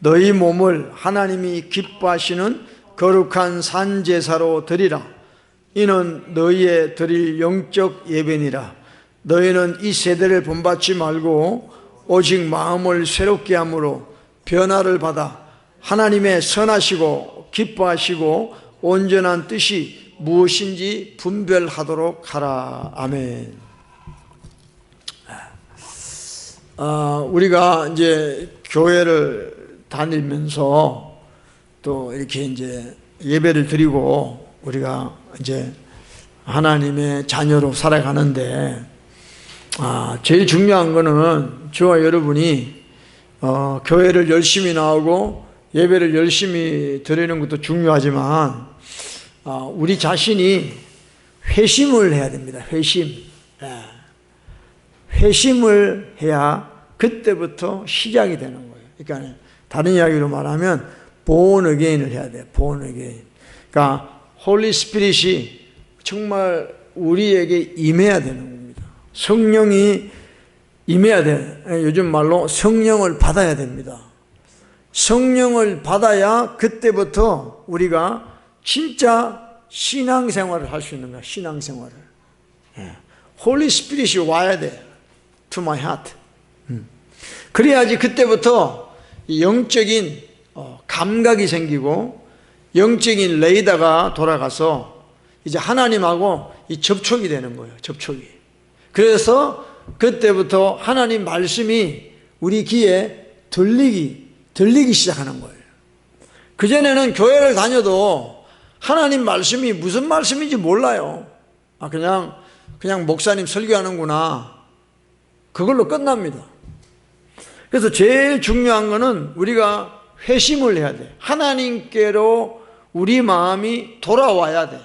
너희 몸을 하나님이 기뻐하시는 거룩한 산제사로 드리라. 이는 너희의 드릴 영적 예배니라. 너희는 이 세대를 본받지 말고 오직 마음을 새롭게 함으로 변화를 받아 하나님의 선하시고 기뻐하시고 온전한 뜻이 무엇인지 분별하도록 하라. 아멘. 우리가 이제 교회를 다니면서 또 이렇게 이제 예배를 드리고 우리가 이제 하나님의 자녀로 살아가는데, 제일 중요한 거는 저와 여러분이 교회를 열심히 나오고 예배를 열심히 드리는 것도 중요하지만 우리 자신이 회심을 해야 됩니다. 회심. 회심을 해야 그때부터 시작이 되는 거예요. 그러니까 다른 이야기로 말하면 born again을 해야 돼요. born again. 그러니까 홀리 스피릿이 정말 우리에게 임해야 되는 겁니다. 성령이 임해야 돼요. 요즘 말로 성령을 받아야 됩니다. 성령을 받아야 그때부터 우리가 진짜 신앙생활을 할 수 있는 거야. 신앙생활을. 홀리 스피릿이 와야 돼. To my heart. 그래야지 그때부터 영적인 감각이 생기고 영적인 레이더가 돌아가서 이제 하나님하고 이 접촉이 되는 거예요. 접촉이. 그래서 그때부터 하나님 말씀이 우리 귀에 들리기 시작하는 거예요. 그전에는 교회를 다녀도 하나님 말씀이 무슨 말씀인지 몰라요. 그냥 목사님 설교하는구나. 그걸로 끝납니다. 그래서 제일 중요한 거는 우리가 회심을 해야 돼. 하나님께로 우리 마음이 돌아와야 돼.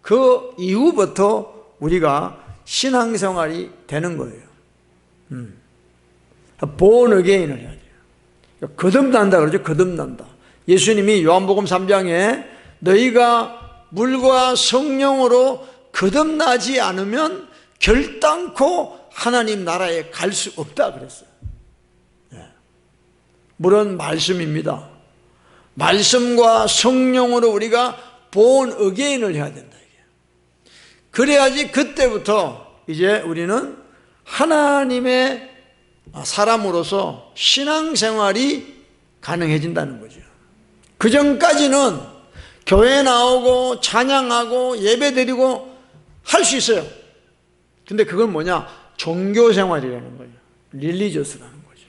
그 이후부터 우리가 신앙생활이 되는 거예요. born again을 해야 돼요. 거듭난다 그러죠. 거듭난다. 예수님이 요한복음 3장에 너희가 물과 성령으로 거듭나지 않으면 결단코 하나님 나라에 갈 수 없다 그랬어요. 물론 말씀입니다. 말씀과 성령으로 우리가 born again을 해야 된다. 그래야지 그때부터 이제 우리는 하나님의 사람으로서 신앙생활이 가능해진다는 거죠. 그 전까지는 교회 나오고 찬양하고 예배드리고 할 수 있어요. 근데 그건 뭐냐? 종교생활이라는 거예요. 릴리저스라는 거죠.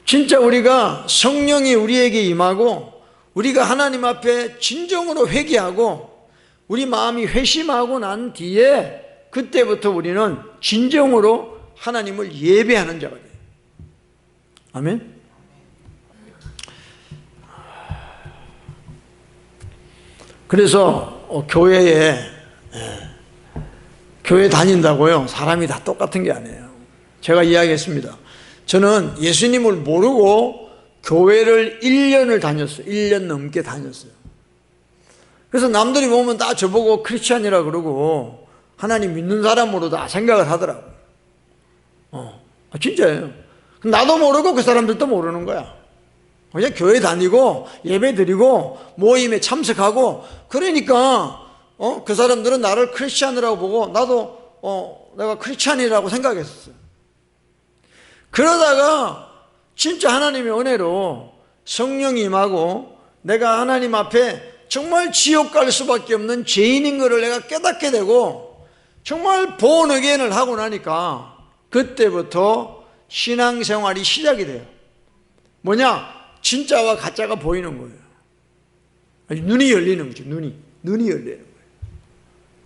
진짜 우리가 성령이 우리에게 임하고 우리가 하나님 앞에 진정으로 회개하고 우리 마음이 회심하고 난 뒤에 그때부터 우리는 진정으로 하나님을 예배하는 자가 돼요. 아멘? 그래서 교회 다닌다고요? 사람이 다 똑같은 게 아니에요. 제가 이야기했습니다. 저는 예수님을 모르고 교회를 1년을 다녔어요. 1년 넘게 다녔어요. 그래서 남들이 보면 다 저보고 크리스찬이라 그러고 하나님 믿는 사람으로 다 생각을 하더라고요. 진짜예요. 나도 모르고 그 사람들도 모르는 거야. 그냥 교회 다니고 예배 드리고 모임에 참석하고 그러니까 그 사람들은 나를 크리스찬이라고 보고 나도 내가 크리스찬이라고 생각했었어요. 그러다가 진짜 하나님의 은혜로 성령이 임하고 내가 하나님 앞에 정말 지옥 갈 수밖에 없는 죄인인 것을 내가 깨닫게 되고 정말 born again을 하고 나니까 그때부터 신앙생활이 시작이 돼요. 뭐냐? 진짜와 가짜가 보이는 거예요. 눈이 열리는 거죠. 눈이 열리는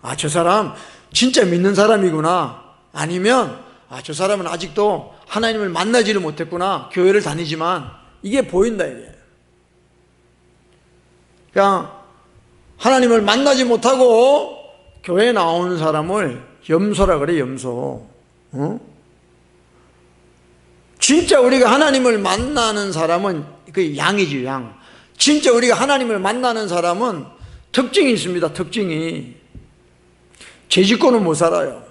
거예요. 저 사람 진짜 믿는 사람이구나. 아니면 저 사람은 아직도 하나님을 만나지를 못했구나. 교회를 다니지만 이게 보인다 이게. 그냥 하나님을 만나지 못하고 교회에 나오는 사람을 염소라 그래. 염소. 진짜 우리가 하나님을 만나는 사람은 그 양이지, 양. 진짜 우리가 하나님을 만나는 사람은 특징이 있습니다. 특징이. 죄 짓고는 못 살아요.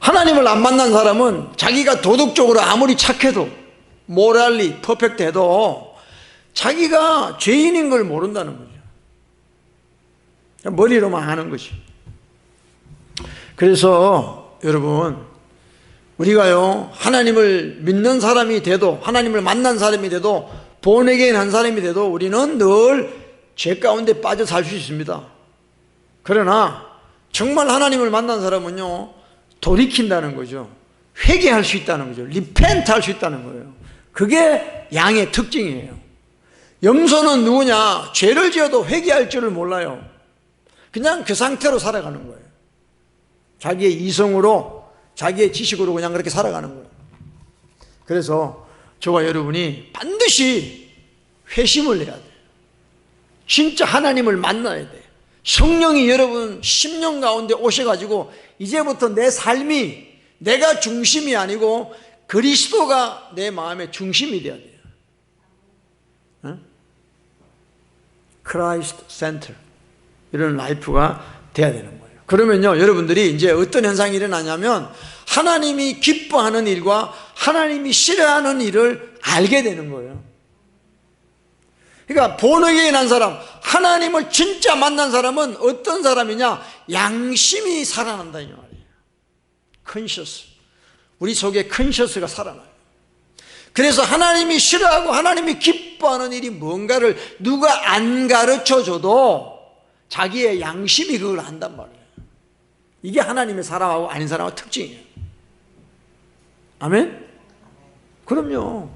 하나님을 안 만난 사람은 자기가 도덕적으로 아무리 착해도 모랄리 퍼펙트해도 자기가 죄인인 걸 모른다는 거죠. 머리로만 하는 것이. 그래서 여러분, 우리가요 하나님을 믿는 사람이 돼도, 하나님을 만난 사람이 돼도, 본에게인 한 사람이 돼도 우리는 늘 죄 가운데 빠져 살 수 있습니다. 그러나 정말 하나님을 만난 사람은요 돌이킨다는 거죠. 회개할 수 있다는 거죠. 리펜트 할 수 있다는 거예요. 그게 양의 특징이에요. 염소는 누구냐? 죄를 지어도 회개할 줄을 몰라요. 그냥 그 상태로 살아가는 거예요. 자기의 이성으로, 자기의 지식으로 그냥 그렇게 살아가는 거예요. 그래서 저와 여러분이 반드시 회심을 해야 돼요. 진짜 하나님을 만나야 돼요. 성령이 여러분 심령 가운데 오셔가지고 이제부터 내 삶이 내가 중심이 아니고 그리스도가 내 마음의 중심이 되어야 돼요. 크라이스트 센터, 이런 라이프가 돼야 되는 거예요. 그러면요 여러분들이 이제 어떤 현상이 일어나냐면 하나님이 기뻐하는 일과 하나님이 싫어하는 일을 알게 되는 거예요. 그러니까 본어게인 한 사람, 하나님을 진짜 만난 사람은 어떤 사람이냐? 양심이 살아난다 이 말이에요. 컨셔스, 우리 속에 컨셔스가 살아나요. 그래서 하나님이 싫어하고 하나님이 기뻐하는 일이 뭔가를 누가 안 가르쳐줘도 자기의 양심이 그걸 안단 말이에요. 이게 하나님의 사람하고 아닌 사람의 특징이에요. 아멘? 그럼요.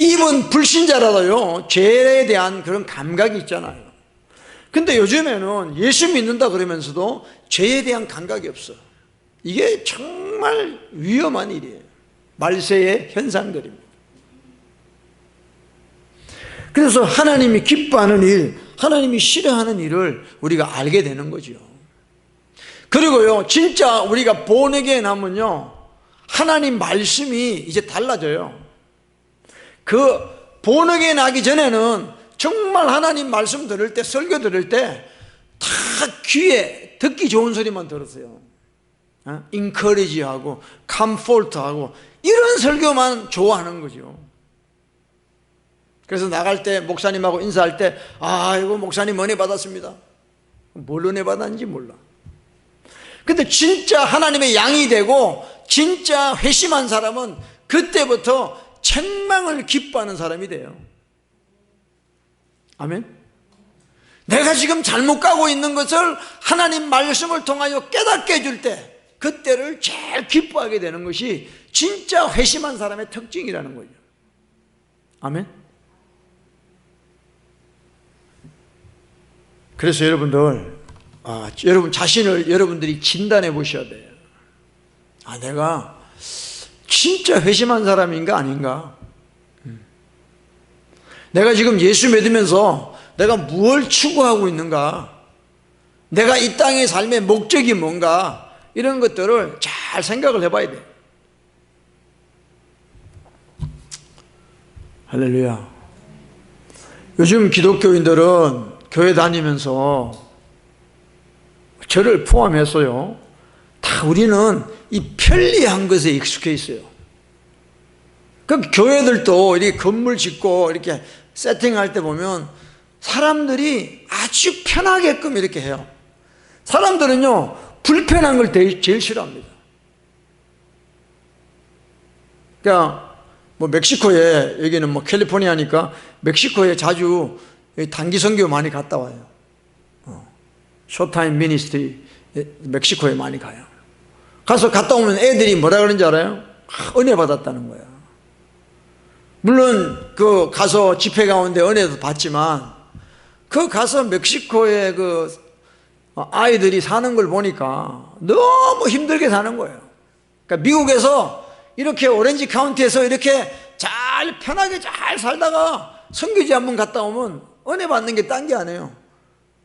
이분 불신자라도요 죄에 대한 그런 감각이 있잖아요. 근데 요즘에는 예수 믿는다 그러면서도 죄에 대한 감각이 없어. 이게 정말 위험한 일이에요. 말세의 현상들입니다. 그래서 하나님이 기뻐하는 일, 하나님이 싫어하는 일을 우리가 알게 되는 거죠. 그리고요 진짜 우리가 본에게 나면요 하나님 말씀이 이제 달라져요. 그 본어게 나기 전에는 정말 하나님 말씀 들을 때, 설교 들을 때 다 귀에 듣기 좋은 소리만 들었어요. 인커리지하고 컴포트하고 이런 설교만 좋아하는 거죠. 그래서 나갈 때 목사님하고 인사할 때 아이고 목사님 은혜 받았습니다. 뭘 은혜 받았는지 몰라. 근데 진짜 하나님의 양이 되고 진짜 회심한 사람은 그때부터 책망을 기뻐하는 사람이 돼요. 아멘? 내가 지금 잘못 가고 있는 것을 하나님 말씀을 통하여 깨닫게 해줄 때 그때를 제일 기뻐하게 되는 것이 진짜 회심한 사람의 특징이라는 거죠. 아멘? 그래서 여러분들 여러분 자신을 여러분들이 진단해 보셔야 돼요. 내가 진짜 회심한 사람인가 아닌가? 내가 지금 예수 믿으면서 내가 무엇을 추구하고 있는가? 내가 이 땅의 삶의 목적이 뭔가? 이런 것들을 잘 생각을 해봐야 돼. 할렐루야. 요즘 기독교인들은 교회 다니면서 저를 포함해서요 다 우리는 이 편리한 것에 익숙해 있어요. 그 교회들도 이렇게 건물 짓고 이렇게 세팅할 때 보면 사람들이 아주 편하게끔 이렇게 해요. 사람들은요 불편한 걸 제일 싫어합니다. 그러니까 뭐 멕시코에, 여기는 뭐 캘리포니아니까 멕시코에 자주 단기 선교 많이 갔다 와요. 쇼타임 미니스트리 멕시코에 많이 가요. 가서 갔다 오면 애들이 뭐라 그러는지 알아요? 은혜 받았다는 거야. 물론 그 가서 집회 가운데 은혜도 받지만 그 가서 멕시코에 그 아이들이 사는 걸 보니까 너무 힘들게 사는 거예요. 그러니까 미국에서 이렇게 오렌지 카운티에서 이렇게 잘 편하게 잘 살다가 선교지 한번 갔다 오면 은혜 받는 게 딴 게 아니에요.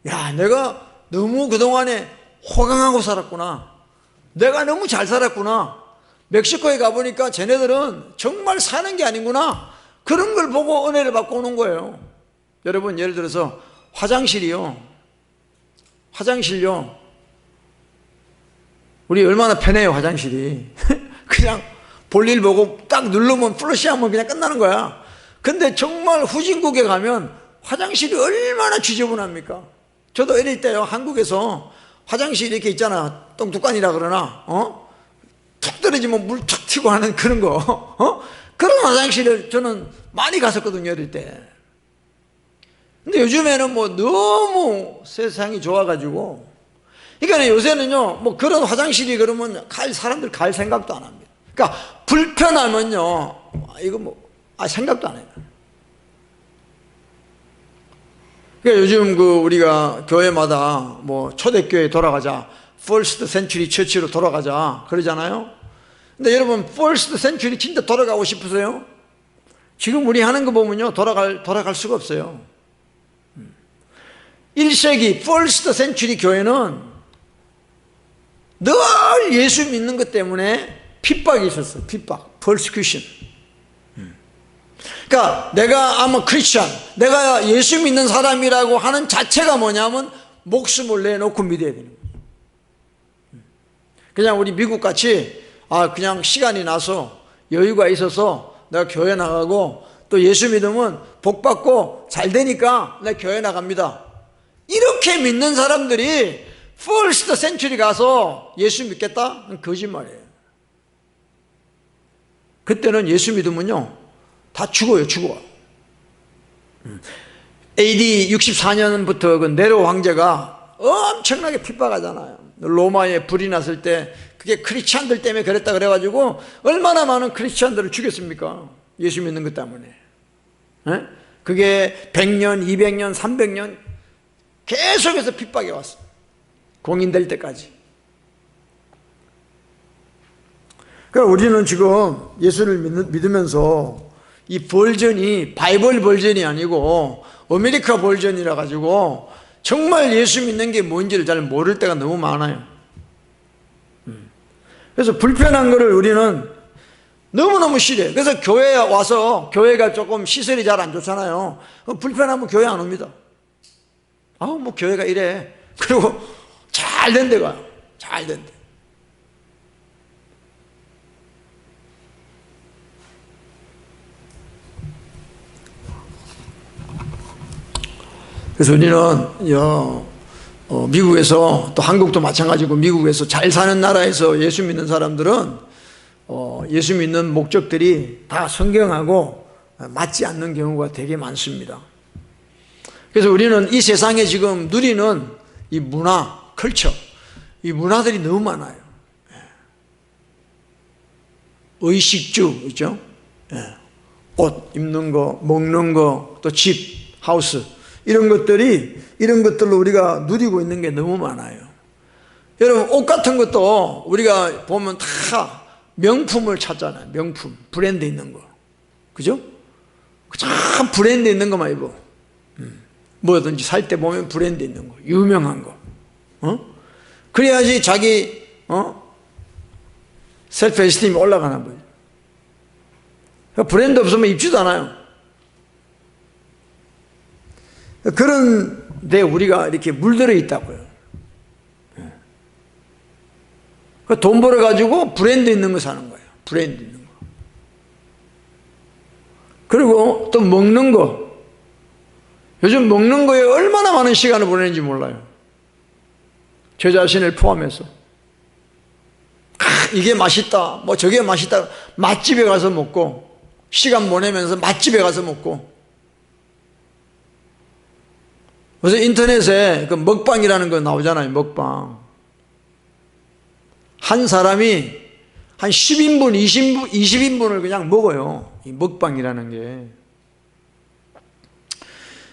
야, 내가 너무 그동안에 호강하고 살았구나. 내가 너무 잘 살았구나. 멕시코에 가보니까 쟤네들은 정말 사는 게 아니구나. 그런 걸 보고 은혜를 받고 오는 거예요. 여러분 예를 들어서 화장실요 우리 얼마나 편해요, 화장실이. 그냥 볼일 보고 딱 누르면 플러시하면 그냥 끝나는 거야. 근데 정말 후진국에 가면 화장실이 얼마나 지저분합니까? 저도 어릴 때요, 한국에서 화장실 이렇게 있잖아. 똥뚜껑이라 그러나, 툭 떨어지면 물 툭 튀고 하는 그런 거, 그런 화장실을 저는 많이 갔었거든요, 어릴 때. 근데 요즘에는 뭐 너무 세상이 좋아가지고, 그러니까 요새는요, 뭐 그런 화장실이 그러면 사람들 갈 생각도 안 합니다. 그러니까 불편하면요, 이거 뭐, 생각도 안 해요. 그러니까 요즘 우리가 교회마다 뭐 초대교회 돌아가자, First Century Church로 돌아가자 그러잖아요. 근데 여러분, First Century 진짜 돌아가고 싶으세요? 지금 우리 하는 거 보면요, 돌아갈 수가 없어요. 1세기 First Century 교회는 늘 예수 믿는 것 때문에 핍박이 있었어요. 핍박, persecution. 그러니까 내가 아마 크리스천, 내가 예수 믿는 사람이라고 하는 자체가 뭐냐면 목숨을 내놓고 믿어야 되는 거예요. 그냥 우리 미국같이 그냥 시간이 나서 여유가 있어서 내가 교회 나가고 또 예수 믿으면 복 받고 잘 되니까 내가 교회 나갑니다. 이렇게 믿는 사람들이 First Century 가서 예수 믿겠다? 거짓말이에요. 그때는 예수 믿으면요, 다 죽어요, 죽어. AD 64년부터 그 네로 황제가 엄청나게 핍박하잖아요. 로마에 불이 났을 때 그게 크리스찬들 때문에 그랬다 그래가지고 얼마나 많은 크리스찬들을 죽였습니까? 예수 믿는 것 때문에. 그게 100년, 200년, 300년 계속해서 핍박이 왔어요. 공인될 때까지. 그러니까 우리는 지금 예수를 믿으면서 이 버전이 바이블 버전이 아니고 아메리카 버전이라 가지고 정말 예수 믿는 게 뭔지를 잘 모를 때가 너무 많아요. 그래서 불편한 거를 우리는 너무너무 싫어요. 그래서 교회에 와서 교회가 조금 시설이 잘 안 좋잖아요. 불편하면 교회 안 옵니다. 뭐 교회가 이래. 그리고 잘 된 데 가요. 잘 된 데. 그래서 우리는 미국에서 또 한국도 마찬가지고 미국에서 잘 사는 나라에서 예수 믿는 사람들은 예수 믿는 목적들이 다 성경하고 맞지 않는 경우가 되게 많습니다. 그래서 우리는 이 세상에 지금 누리는 이 문화, 컬처, 이 문화들이 너무 많아요. 의식주 있죠? 옷 입는 거, 먹는 거, 또 집, 하우스 이런 것들로 우리가 누리고 있는 게 너무 많아요. 여러분, 옷 같은 것도 우리가 보면 다 명품을 찾잖아요. 명품, 브랜드 있는 거. 그죠? 참 브랜드 있는 거만 입어. 뭐든지 살 때 보면 브랜드 있는 거, 유명한 거. 그래야지 자기, 셀프 에스팀이 올라가는 거예요. 브랜드 없으면 입지도 않아요. 그런데 우리가 이렇게 물들어 있다고요. 돈 벌어가지고 브랜드 있는 거 사는 거예요. 브랜드 있는 거. 그리고 또 먹는 거. 요즘 먹는 거에 얼마나 많은 시간을 보내는지 몰라요. 저 자신을 포함해서. 이게 맛있다, 뭐 저게 맛있다. 맛집에 가서 먹고, 시간 보내면서 맛집에 가서 먹고. 그래서 인터넷에 그 먹방이라는 거 나오잖아요. 먹방. 한 사람이 한 10인분, 20인분을 그냥 먹어요. 이 먹방이라는 게.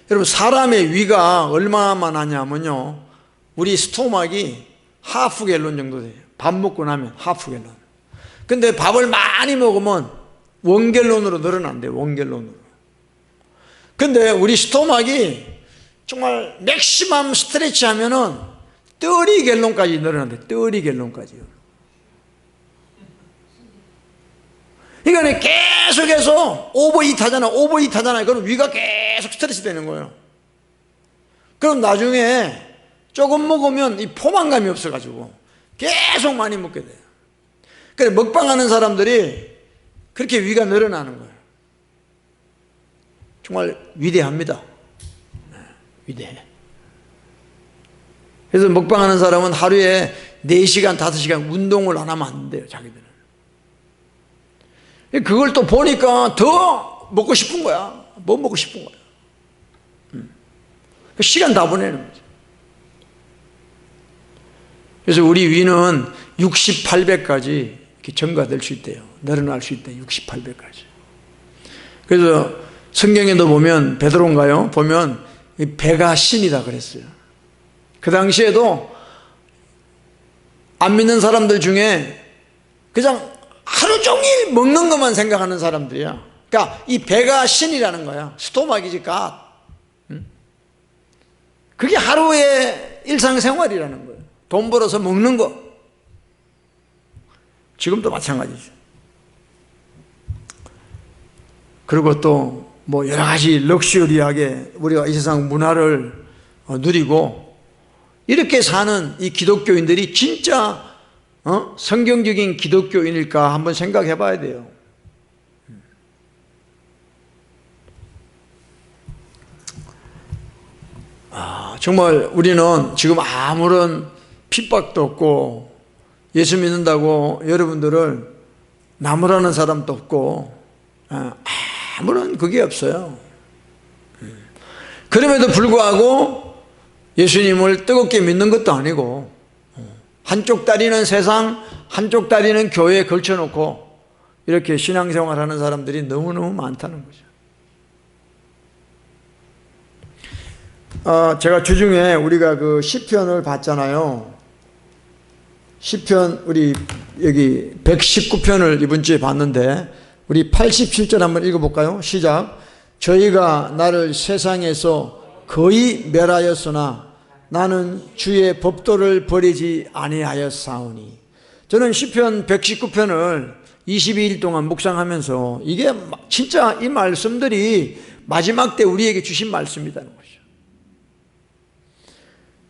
여러분, 사람의 위가 얼마만 하냐면요, 우리 스토막이 하프 갤런 정도 돼요. 밥 먹고 나면 하프 갤런. 근데 밥을 많이 먹으면 원갤런으로 늘어난대요. 원갤런으로. 근데 우리 스토막이 정말 맥시멈 스트레치 하면은 30갤런까지 늘어난대. 30갤런까지요. 그러니까 계속해서 오버히트 하잖아요. 그럼 위가 계속 스트레스 되는 거예요. 그럼 나중에 조금 먹으면 이 포만감이 없어가지고 계속 많이 먹게 돼요. 그래서 먹방하는 사람들이 그렇게 위가 늘어나는 거예요. 정말 위대합니다. 위대해. 그래서 먹방하는 사람은 하루에 4시간, 5시간 운동을 안 하면 안 돼요, 자기들은. 그걸 또 보니까 더 먹고 싶은 거야. 뭐 먹고 싶은 거야. 그 시간 다 보내는 거죠. 그래서 우리 위는 60, 800까지 이렇게 증가될 수 있대요. 늘어날 수 있대요. 60, 800까지. 그래서 성경에도 보면, 베드로인가요? 보면 배가 신이다 그랬어요. 그 당시에도 안 믿는 사람들 중에 그냥 하루 종일 먹는 것만 생각하는 사람들이야. 그러니까 이 배가 신이라는 거야. 스토막이지 갓. 그게 하루의 일상생활이라는 거예요. 돈 벌어서 먹는 거. 지금도 마찬가지죠. 그리고 또 뭐 여러 가지 럭셔리하게 우리가 이 세상 문화를 누리고 이렇게 사는 이 기독교인들이 진짜 성경적인 기독교인일까 한번 생각해 봐야 돼요. 정말 우리는 지금 아무런 핍박도 없고 예수 믿는다고 여러분들을 나무라는 사람도 없고 아무런 그게 없어요. 그럼에도 불구하고 예수님을 뜨겁게 믿는 것도 아니고 한쪽 다리는 세상, 한쪽 다리는 교회에 걸쳐놓고 이렇게 신앙생활하는 사람들이 너무너무 많다는 거죠. 제가 주중에 우리가 그 시편을 봤잖아요. 시편 우리 여기 119편을 이번 주에 봤는데 우리 87절 한번 읽어볼까요? 시작. 저희가 나를 세상에서 거의 멸하였으나 나는 주의 법도를 버리지 아니하였사오니. 저는 시편 119편을 22일 동안 묵상하면서 이게 진짜 이 말씀들이 마지막 때 우리에게 주신 말씀이라는 거죠.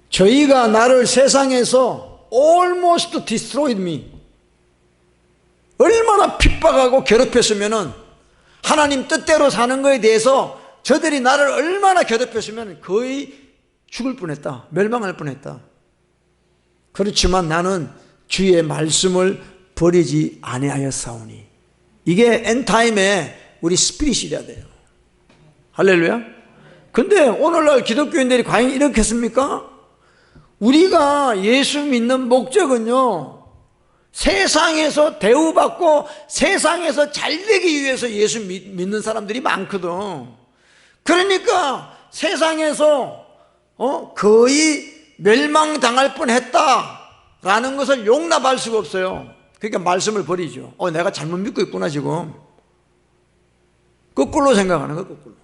저희가 나를 세상에서 almost destroyed me. 얼마나 핍박하고 괴롭혔으면은 하나님 뜻대로 사는 것에 대해서 저들이 나를 얼마나 괴롭혔으면 거의 죽을 뻔했다. 멸망할 뻔했다. 그렇지만 나는 주의 말씀을 버리지 아니하였사오니. 이게 엔타임에 우리 스피릿이래야 돼요. 할렐루야. 근데 오늘날 기독교인들이 과연 이렇게 했습니까? 우리가 예수 믿는 목적은요, 세상에서 대우받고 세상에서 잘되기 위해서 예수 믿는 사람들이 많거든. 그러니까 세상에서 거의 멸망당할 뻔했다라는 것을 용납할 수가 없어요. 그러니까 말씀을 버리죠. 내가 잘못 믿고 있구나 지금. 거꾸로 생각하는 거예요. 거꾸로.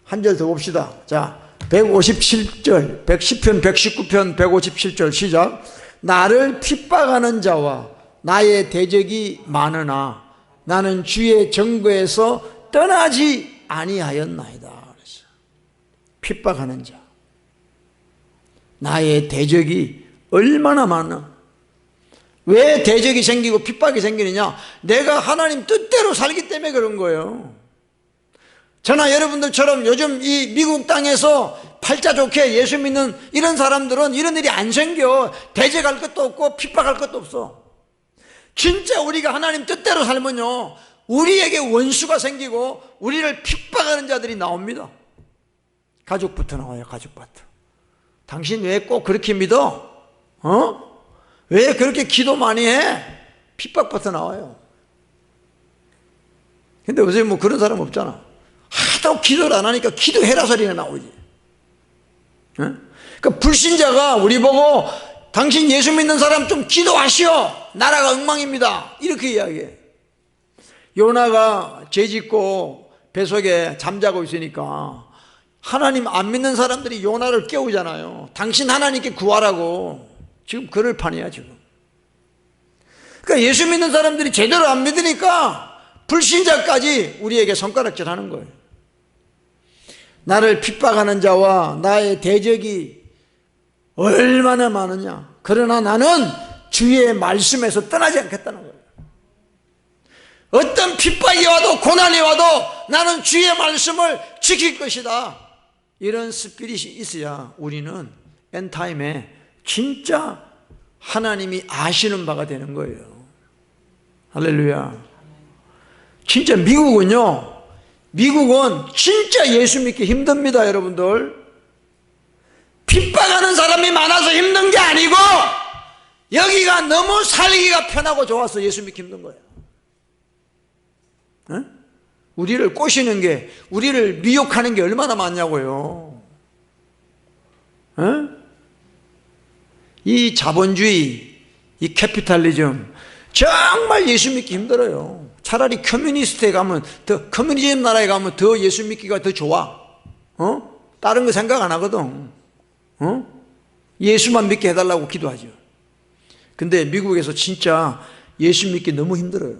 한 절 더 봅시다. 자, 157절 110편 119편 157절 시작. 나를 핍박하는 자와 나의 대적이 많으나 나는 주의 정거에서 떠나지 아니하였나이다. 그래서 핍박하는 자, 나의 대적이 얼마나 많아. 왜 대적이 생기고 핍박이 생기느냐? 내가 하나님 뜻대로 살기 때문에 그런 거예요. 저나 여러분들처럼 요즘 이 미국 땅에서 팔자 좋게 예수 믿는 이런 사람들은 이런 일이 안 생겨. 대적할 것도 없고 핍박할 것도 없어. 진짜 우리가 하나님 뜻대로 살면요, 우리에게 원수가 생기고 우리를 핍박하는 자들이 나옵니다. 가족부터 나와요. 가족부터. 당신 왜 꼭 그렇게 믿어? 왜 그렇게 기도 많이 해? 핍박부터 나와요. 근데 요새 뭐 그런 사람 없잖아. 하도 기도를 안 하니까 기도해라 소리가 나오지. 그러니까 불신자가 우리 보고 당신 예수 믿는 사람 좀 기도하시오. 나라가 엉망입니다. 이렇게 이야기해. 요나가 죄 짓고 뱃속에 잠자고 있으니까 하나님 안 믿는 사람들이 요나를 깨우잖아요. 당신 하나님께 구하라고. 지금 그럴 판이야 지금. 그러니까 예수 믿는 사람들이 제대로 안 믿으니까 불신자까지 우리에게 손가락질 하는 거예요. 나를 핍박하는 자와 나의 대적이 얼마나 많으냐. 그러나 나는 주의 말씀에서 떠나지 않겠다는 거예요. 어떤 핍박이 와도 고난이 와도 나는 주의 말씀을 지킬 것이다. 이런 스피릿이 있어야 우리는 엔타임에 진짜 하나님이 아시는 바가 되는 거예요. 할렐루야. 진짜 미국은 진짜 예수 믿기 힘듭니다, 여러분들. 핍박하는 사람이 많아서 힘든 게 아니고 여기가 너무 살기가 편하고 좋아서 예수 믿기 힘든 거예요. 에? 우리를 꼬시는 게, 우리를 미혹하는 게 얼마나 많냐고요. 에? 이 자본주의, 이 캐피탈리즘 정말 예수 믿기 힘들어요. 차라리 커뮤니스트에 가면, 커뮤니즘 나라에 가면 더 예수 믿기가 더 좋아. 다른 거 생각 안 하거든. 예수만 믿게 해달라고 기도하죠. 근데 미국에서 진짜 예수 믿기 너무 힘들어요.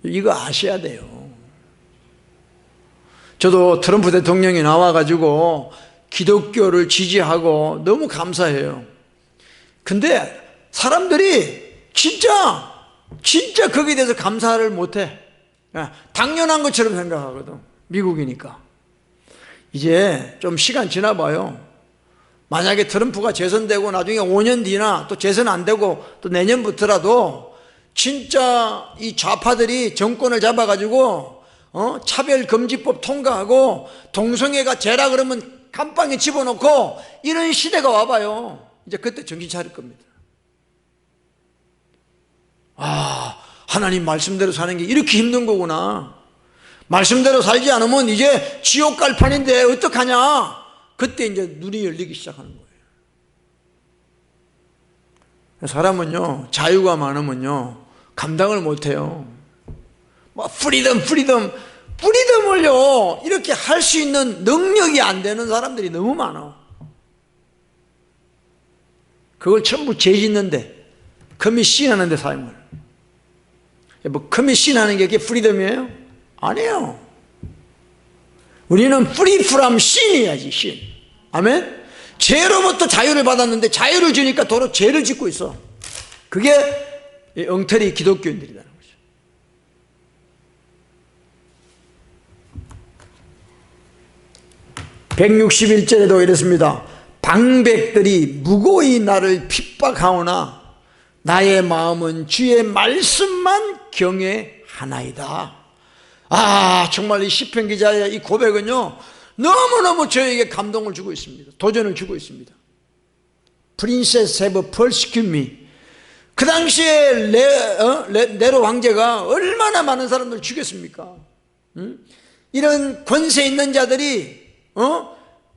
이거 아셔야 돼요. 저도 트럼프 대통령이 나와가지고 기독교를 지지하고 너무 감사해요. 근데 사람들이 진짜 거기에 대해서 감사를 못해. 당연한 것처럼 생각하거든. 미국이니까. 이제 좀 시간 지나봐요. 만약에 트럼프가 재선되고 나중에 5년 뒤나 또 재선 안 되고 또 내년부터라도 진짜 이 좌파들이 정권을 잡아가지고 차별금지법 통과하고 동성애가 죄라 그러면 감방에 집어넣고 이런 시대가 와봐요. 이제 그때 정신 차릴 겁니다. 아, 하나님 말씀대로 사는 게 이렇게 힘든 거구나. 말씀대로 살지 않으면 이제 지옥 갈 판인데 어떡하냐. 그때 이제 눈이 열리기 시작하는 거예요. 사람은요, 자유가 많으면요 감당을 못해요. 뭐 프리덤을요 이렇게 할 수 있는 능력이 안 되는 사람들이 너무 많아. 그걸 전부 죄 짓는데, 커미신하는데 삶을. 뭐 커미신하는 게 그게 프리덤이에요? 아니에요. 우리는 free from sin이야지, sin. 아멘? 죄로부터 자유를 받았는데 자유를 주니까 도로 죄를 짓고 있어. 그게 엉터리 기독교인들이라는 거죠. 161절에도 이랬습니다. 방백들이 무고히 나를 핍박하오나 나의 마음은 주의 말씀만 경외하나이다. 아, 정말 이 시편 기자의 이 고백은요 너무너무 저에게 감동을 주고 있습니다. 도전을 주고 있습니다. Princess have persecuted me. 그 당시에 네로 황제가 얼마나 많은 사람들을 죽였습니까? 이런 권세 있는 자들이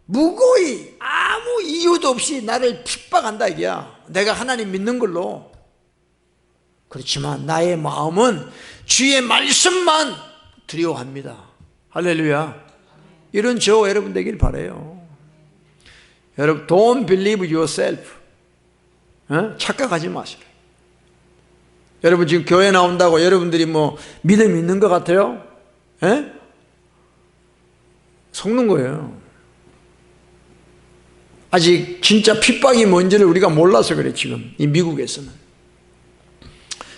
무고히 아무 이유도 없이 나를 핍박한다 이게야. 내가 하나님 믿는 걸로. 그렇지만 나의 마음은 주의 말씀만 두려워합니다. 할렐루야. 이런 저 여러분 되길 바라요. 여러분, don't believe yourself. 착각하지 마세요. 여러분 지금 교회 나온다고 여러분들이 뭐 믿음이 있는 것 같아요? 속는 거예요. 아직 진짜 핍박이 뭔지를 우리가 몰라서 그래. 지금 이 미국에서는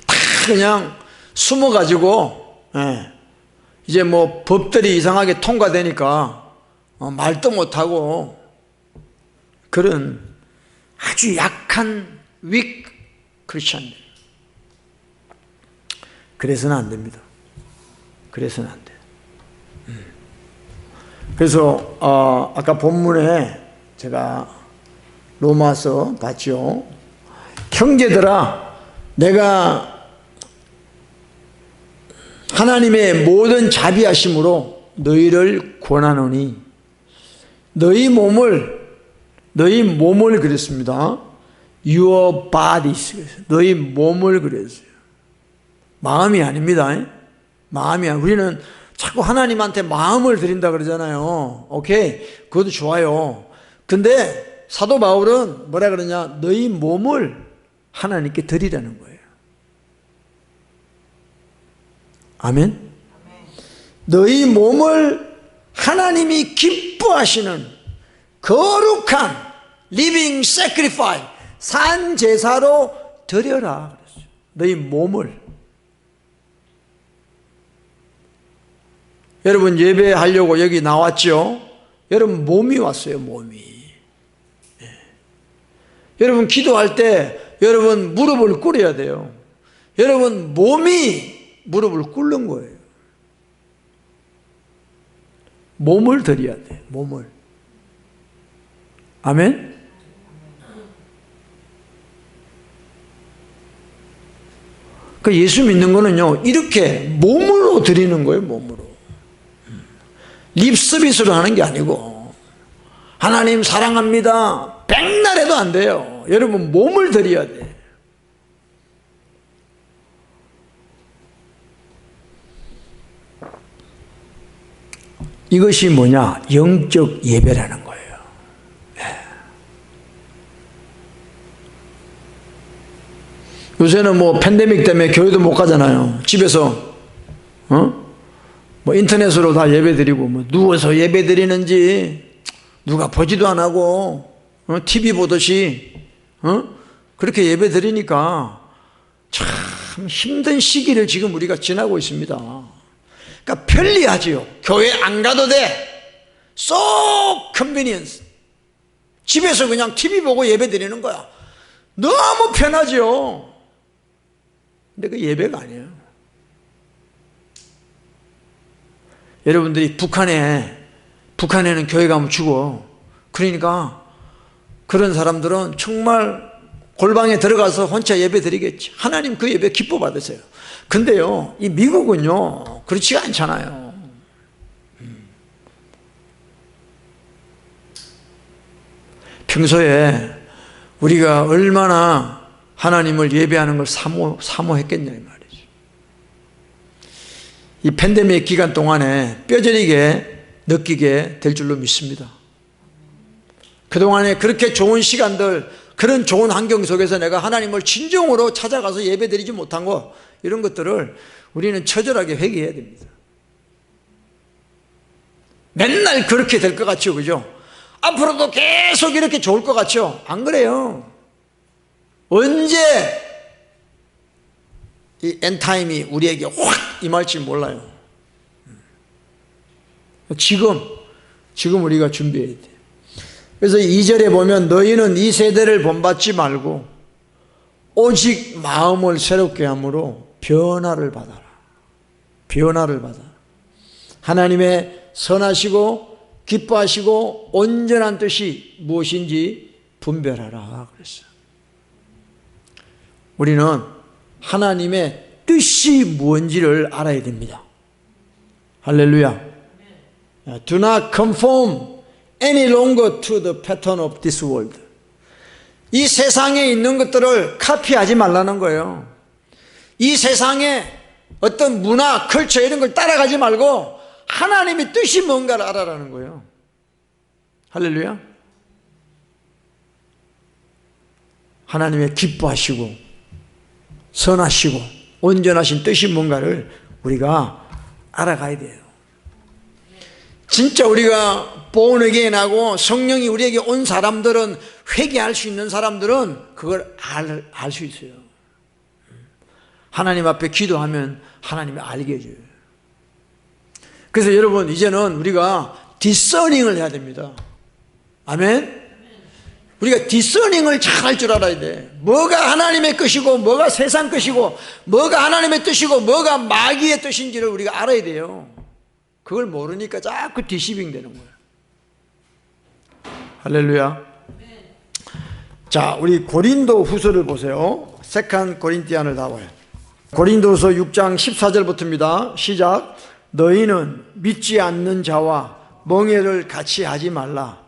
다 그냥 숨어가지고 이제 뭐 법들이 이상하게 통과되니까 말도 못하고 그런 아주 약한 weak 크리스천들. 그래서는 안 됩니다. 그래서는 안 돼요. 그래서 아까 본문에 제가 로마서 봤죠. 형제들아, 내가 하나님의 모든 자비하심으로 너희를 권하노니 너희 몸을 그랬습니다. Your bodies. 너희 몸을 그랬어요. 마음이 아닙니다. 마음이 아니야. 우리는 자꾸 하나님한테 마음을 드린다 그러잖아요. 오케이, 그것도 좋아요. 근데 사도 바울은 뭐라 그러냐, 너희 몸을 하나님께 드리라는 거예요. 아멘? 너희 몸을 하나님이 기뻐하시는 거룩한 living sacrifice, 산 제사로 드려라 그랬어요. 너희 몸을. 여러분 예배하려고 여기 나왔죠? 여러분 몸이 왔어요. 몸이. 여러분 기도할 때 여러분 무릎을 꿇어야 돼요. 여러분 몸이 무릎을 꿇는 거예요. 몸을 드려야 돼. 몸을. 아멘. 그 예수 믿는 거는요 이렇게 몸으로 드리는 거예요. 몸으로. 립 서비스로 하는 게 아니고 하나님 사랑합니다 백날 해도 안 돼요. 여러분 몸을 드려야 돼. 이것이 뭐냐? 영적 예배라는 거예요. 요새는 뭐 팬데믹 때문에 교회도 못 가잖아요. 집에서 뭐 인터넷으로 다 예배 드리고 뭐 누워서 예배 드리는지 누가 보지도 안 하고 TV 보듯이 그렇게 예배 드리니까 참 힘든 시기를 지금 우리가 지나고 있습니다. 그러니까 편리하지요. 교회 안 가도 돼. So convenience. 집에서 그냥 TV 보고 예배 드리는 거야. 너무 편하죠. 근데 그 예배가 아니에요. 여러분들이 북한에는 교회 가면 죽어. 그러니까 그런 사람들은 정말 골방에 들어가서 혼자 예배 드리겠지. 하나님 그 예배 기뻐 받으세요. 근데요 이 미국은요 그렇지가 않잖아요. 평소에 우리가 얼마나 하나님을 예배하는 걸 사모했겠냐 이 말이죠. 이 팬데믹 기간 동안에 뼈저리게 느끼게 될 줄로 믿습니다. 그동안에 그렇게 좋은 시간들, 그런 좋은 환경 속에서 내가 하나님을 진정으로 찾아가서 예배드리지 못한 거, 이런 것들을 우리는 처절하게 회개해야 됩니다. 맨날 그렇게 될 것 같죠, 그죠? 앞으로도 계속 이렇게 좋을 것 같죠? 안 그래요. 언제 이 엔타임이 우리에게 확 임할지 몰라요. 지금 우리가 준비해야 돼. 그래서 2절에 보면 너희는 이 세대를 본받지 말고 오직 마음을 새롭게 함으로 변화를 받아라. 변화를 받아. 하나님의 선하시고 기뻐하시고 온전한 뜻이 무엇인지 분별하라 그랬어요. 우리는 하나님의 뜻이 무엇인지를 알아야 됩니다. 할렐루야. Do not conform any longer to the pattern of this world. 이 세상에 있는 것들을 카피하지 말라는 거예요. 이 세상에 어떤 문화, 컬처 이런 걸 따라가지 말고 하나님의 뜻이 뭔가를 알아라는 거예요. 할렐루야. 하나님의 기뻐하시고 선하시고 온전하신 뜻이 뭔가를 우리가 알아가야 돼요. 진짜 우리가 born again 하고 성령이 우리에게 온 사람들은, 회개할 수 있는 사람들은 그걸 알 수 있어요. 하나님 앞에 기도하면 하나님이 알게 해줘요. 그래서 여러분 이제는 우리가 디서닝을 해야 됩니다. 아멘. 우리가 디서닝을 잘 할 줄 알아야 돼. 뭐가 하나님의 뜻이고 뭐가 세상 뜻이고 뭐가 하나님의 뜻이고 뭐가 마귀의 뜻인지를 우리가 알아야 돼요. 그걸 모르니까 자꾸 디시빙 되는 거예요. 할렐루야. 자, 우리 고린도 후서를 보세요. 세컨 고린티안을 다 봐요. 고린도서 6장 14절부터입니다. 시작. 너희는 믿지 않는 자와 멍에를 같이 하지 말라.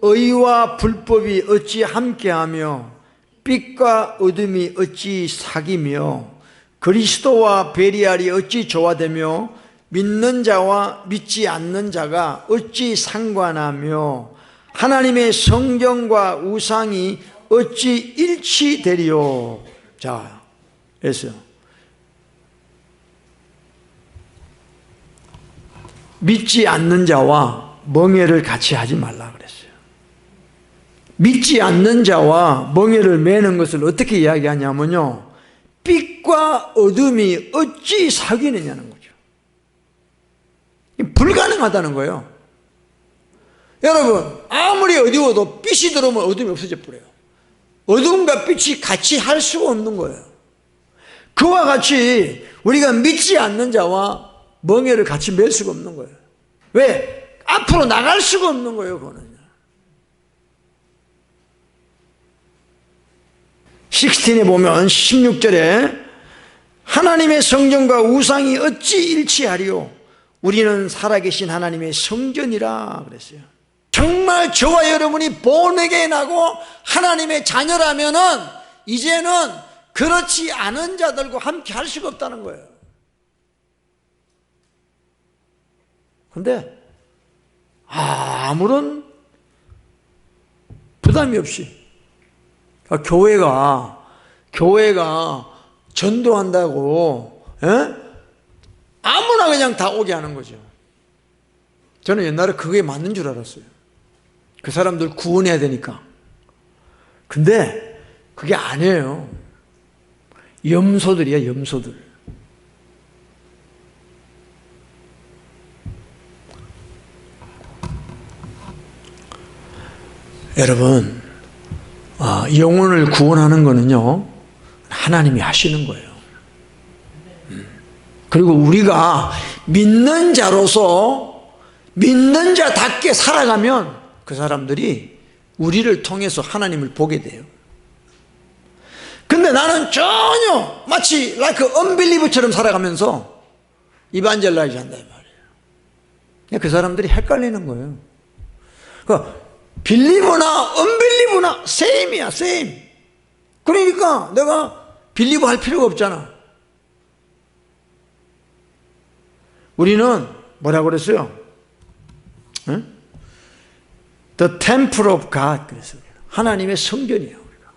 의와 불법이 어찌 함께하며 빛과 어둠이 어찌 사귀며 그리스도와 베리알이 어찌 조화되며 믿는 자와 믿지 않는 자가 어찌 상관하며 하나님의 성경과 우상이 어찌 일치되리요. 자, 그래서 믿지 않는 자와 멍에를 같이 하지 말라 그랬어요. 믿지 않는 자와 멍에를 매는 것을 어떻게 이야기하냐면요, 빛과 어둠이 어찌 사귀느냐는 거죠. 불가능하다는 거예요. 여러분, 아무리 어두워도 빛이 들어오면 어둠이 없어져 버려요. 어둠과 빛이 같이 할 수가 없는 거예요. 그와 같이 우리가 믿지 않는 자와 멍에를 같이 맬 수가 없는 거예요. 왜? 앞으로 나갈 수가 없는 거예요, 그거는. 16에 보면 16절에 하나님의 성전과 우상이 어찌 일치하리요? 우리는 살아계신 하나님의 성전이라 그랬어요. 정말 저와 여러분이 본에게나고 하나님의 자녀라면은 이제는 그렇지 않은 자들과 함께 할 수가 없다는 거예요. 그런데 아무런 부담이 없이 교회가 전도한다고 아무나 그냥 다 오게 하는 거죠. 저는 옛날에 그게 맞는 줄 알았어요. 그 사람들 구원해야 되니까. 근데 그게 아니에요. 염소들이야, 염소들. 여러분, 영혼을 구원하는 거는요, 하나님이 하시는 거예요. 그리고 우리가 믿는 자로서 믿는 자답게 살아가면 그 사람들이 우리를 통해서 하나님을 보게 돼요. 근데 나는 전혀 마치 like unbeliever처럼 살아가면서 이반젤라이즈 한단 말이에요. 그 사람들이 헷갈리는 거예요. 그러니까 빌리버나 unbeliever나 same이야, same. 그러니까 내가 빌리버 할 필요가 없잖아. 우리는 뭐라고 그랬어요? 응? The temple of God. 그랬어요. 하나님의 성전이에요, 우리가.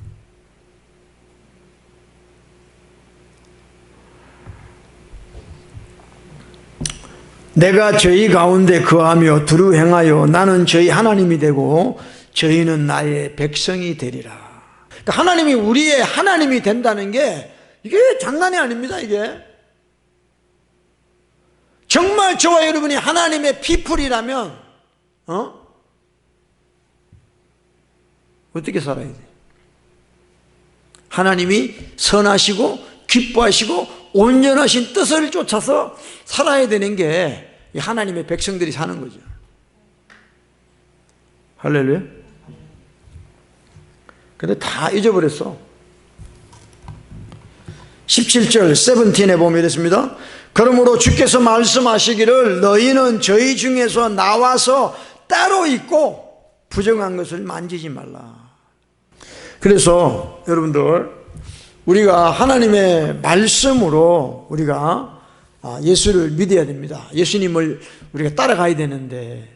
내가 저희 가운데 거하며 두루 행하여 나는 저희 하나님이 되고 저희는 나의 백성이 되리라. 그러니까 하나님이 우리의 하나님이 된다는 게 이게 장난이 아닙니다, 이게. 정말 저와 여러분이 하나님의 피플이라면 어떻게 살아야 돼? 하나님이 선하시고 기뻐하시고 온전하신 뜻을 쫓아서 살아야 되는 게 하나님의 백성들이 사는 거죠. 할렐루야. 근데 다 잊어버렸어. 17절 17에 보면 이랬습니다. 그러므로 주께서 말씀하시기를 너희는 저희 중에서 나와서 따로 있고 부정한 것을 만지지 말라. 그래서 여러분들, 우리가 하나님의 말씀으로 우리가 예수를 믿어야 됩니다. 예수님을 우리가 따라가야 되는데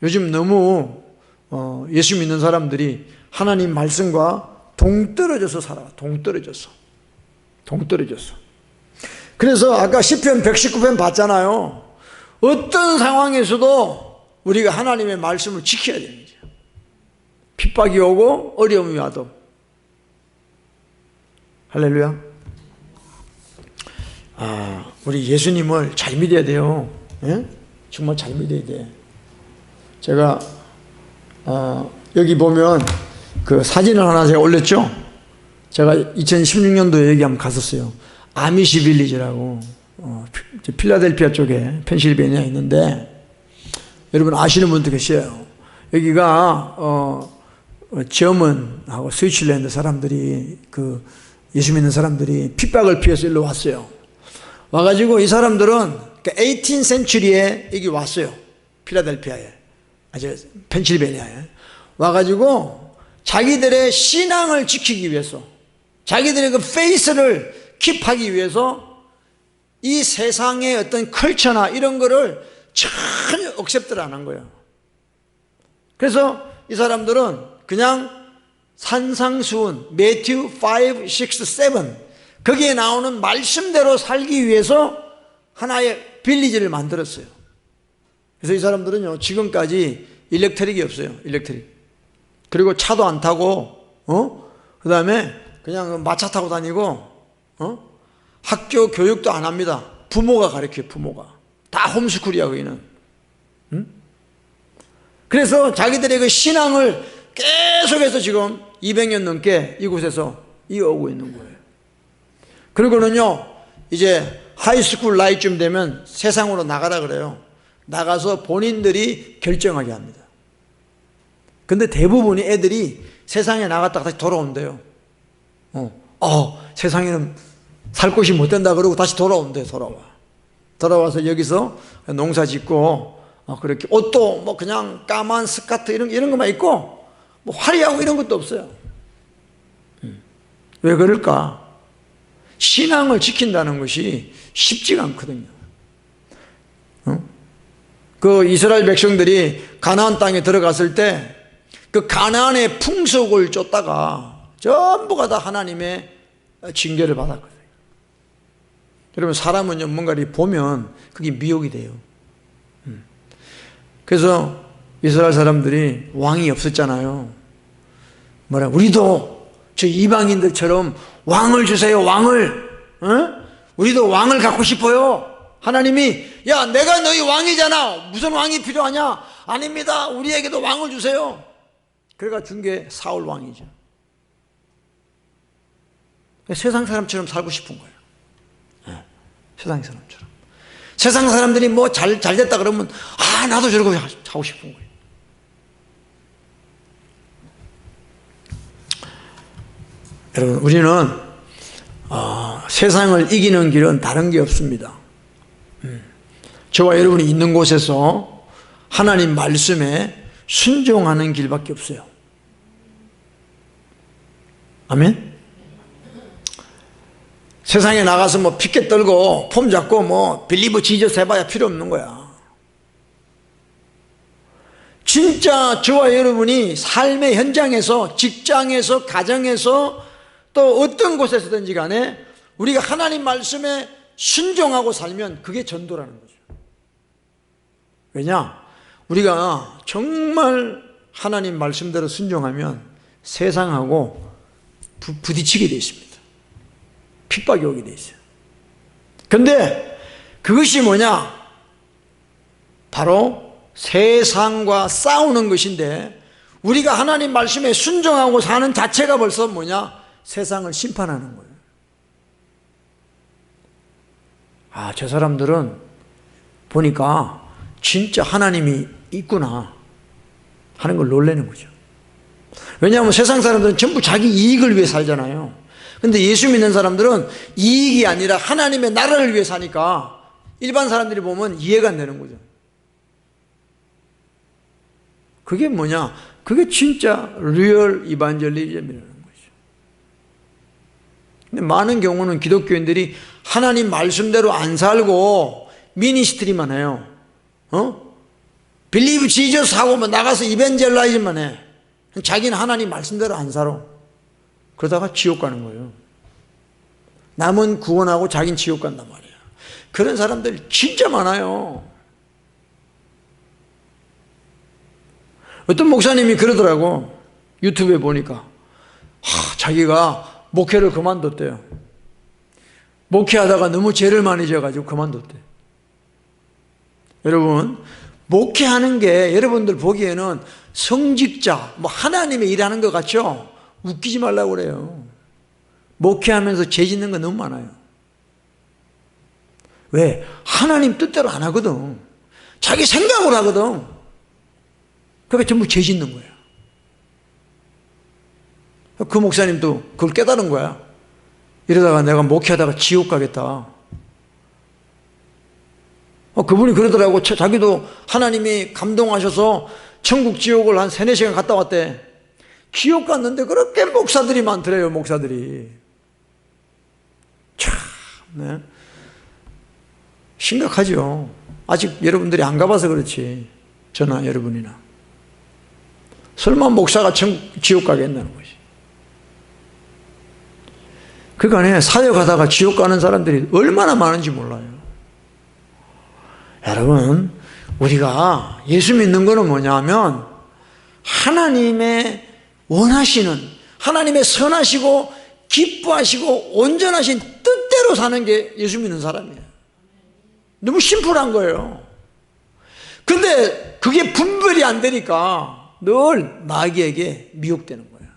요즘 너무 예수 믿는 사람들이 하나님 말씀과 동떨어져서 살아. 동떨어져서. 그래서 아까 시편 119편 봤잖아요. 어떤 상황에서도 우리가 하나님의 말씀을 지켜야 됩니다. 핍박이 오고 어려움이 와도. 할렐루야. 우리 예수님을 잘 믿어야 돼요. 예? 정말 잘 믿어야 돼. 제가 여기 보면 그 사진을 하나 제가 올렸죠. 제가 2016년도에 여기 한번 갔었어요. 아미시 빌리지라고 필라델피아 쪽에 펜실베니아에 있는데, 여러분 아시는 분도 계셔요. 여기가 저먼하고 스위tzer랜드 사람들이, 그 예수 믿는 사람들이 핍박을 피해서 일로 왔어요. 와가지고 이 사람들은 18th century에 여기 왔어요. 필라델피아에, 펜실베니아에 와가지고 자기들의 신앙을 지키기 위해서, 자기들의 그 페이스를 킵하기 위해서 이 세상의 어떤 컬처나 이런 거를 전혀 억셉트를 안 한 거예요. 그래서 이 사람들은 그냥 산상수훈, 매튜 5, 6, 7 거기에 나오는 말씀대로 살기 위해서 하나의 빌리지를 만들었어요. 그래서 이 사람들은요 지금까지 일렉트릭이 없어요. 일렉트릭. 그리고 차도 안 타고, 그 다음에 그냥 마차 타고 다니고, 학교 교육도 안 합니다. 부모가 가르쳐요, 부모가. 다 홈스쿨이야, 거기는. 그래서 자기들의 그 신앙을 계속해서 지금 200년 넘게 이곳에서 이어오고 있는 거예요. 그리고는요, 이제 하이스쿨 나이쯤 되면 세상으로 나가라 그래요. 나가서 본인들이 결정하게 합니다. 근데 대부분이 애들이 세상에 나갔다가 다시 돌아온대요. 세상에는 살 곳이 못 된다 그러고 다시 돌아온대요, 돌아와서 여기서 농사 짓고, 그렇게 옷도 뭐 그냥 까만 스커트 이런 것만 입고, 뭐 화려하고 이런 것도 없어요. 왜 그럴까? 신앙을 지킨다는 것이 쉽지가 않거든요. 그 이스라엘 백성들이 가나안 땅에 들어갔을 때 그 가나안의 풍속을 쫓다가 전부가 다 하나님의 징계를 받았거든요. 여러분, 사람은요, 뭔가를 보면 그게 미혹이 돼요. 그래서 이스라엘 사람들이 왕이 없었잖아요. 우리도 저 이방인들처럼 왕을 주세요, 왕을. 우리도 왕을 갖고 싶어요. 하나님이, 야, 내가 너희 왕이잖아. 무슨 왕이 필요하냐? 아닙니다. 우리에게도 왕을 주세요. 그래가 준 게 사울 왕이죠. 세상 사람처럼 살고 싶은 거예요. 세상 사람처럼. 세상 사람들이 뭐 잘 됐다 그러면, 나도 저러고 하고 싶은 거예요. 여러분, 우리는 세상을 이기는 길은 다른 게 없습니다. 저와 여러분이 있는 곳에서 하나님 말씀에 순종하는 길밖에 없어요. 아멘? 세상에 나가서 뭐 피켓 떨고 폼 잡고 뭐 빌리브 지저스 해봐야 필요 없는 거야. 진짜 저와 여러분이 삶의 현장에서, 직장에서, 가정에서, 또 어떤 곳에서든지 간에 우리가 하나님 말씀에 순종하고 살면 그게 전도라는 거죠. 왜냐? 우리가 정말 하나님 말씀대로 순종하면 세상하고 부딪히게 되어 있습니다. 핍박이 오게 되어 있어요. 근데 그것이 뭐냐? 바로 세상과 싸우는 것인데, 우리가 하나님 말씀에 순종하고 사는 자체가 벌써 뭐냐? 세상을 심판하는 거예요. 저 사람들은 보니까 진짜 하나님이 있구나 하는 걸 놀라는 거죠. 왜냐하면 세상 사람들은 전부 자기 이익을 위해 살잖아요. 근데 예수 믿는 사람들은 이익이 아니라 하나님의 나라를 위해 사니까 일반 사람들이 보면 이해가 안 되는 거죠. 그게 뭐냐? 그게 진짜 리얼 이반젤리즘이라는 거죠. 근데 많은 경우는 기독교인들이 하나님 말씀대로 안 살고 미니스트리만 해요. 빌리브 지저스 하고 뭐 나가서 이벤젤라이즈만 해. 자기는 하나님 말씀대로 안 살아. 그러다가 지옥 가는 거예요. 남은 구원하고 자기는 지옥 간단 말이에요. 그런 사람들 진짜 많아요. 어떤 목사님이 그러더라고. 유튜브에 보니까 자기가 목회를 그만뒀대요. 목회하다가 너무 죄를 많이 지어가지고 그만뒀대. 여러분, 목회하는 게 여러분들 보기에는 성직자, 뭐 하나님의 일하는 것 같죠? 웃기지 말라고 그래요. 목회하면서 죄 짓는 거 너무 많아요. 왜? 하나님 뜻대로 안 하거든. 자기 생각으로 하거든. 그러니까 전부 죄 짓는 거예요. 그 목사님도 그걸 깨달은 거야. 이러다가 내가 목회하다가 지옥 가겠다. 그분이 그러더라고. 자기도 하나님이 감동하셔서 천국 지옥을 한 3-4시간 갔다 왔대. 지옥 갔는데 그렇게 목사들이 많더래요. 목사들이 참, 네. 심각하죠. 아직 여러분들이 안 가봐서 그렇지. 저나 여러분이나. 설마 목사가 지옥 가겠다는 것이. 그러니까 사역하다가 지옥 가는 사람들이 얼마나 많은지 몰라요. 여러분, 우리가 예수 믿는 거는 뭐냐면 하나님의 원하시는 하나님의 선하시고 기뻐하시고 온전하신 뜻대로 사는 게 예수 믿는 사람이에요. 너무 심플한 거예요. 근데 그게 분별이 안 되니까 늘 마귀에게 미혹되는 거예요.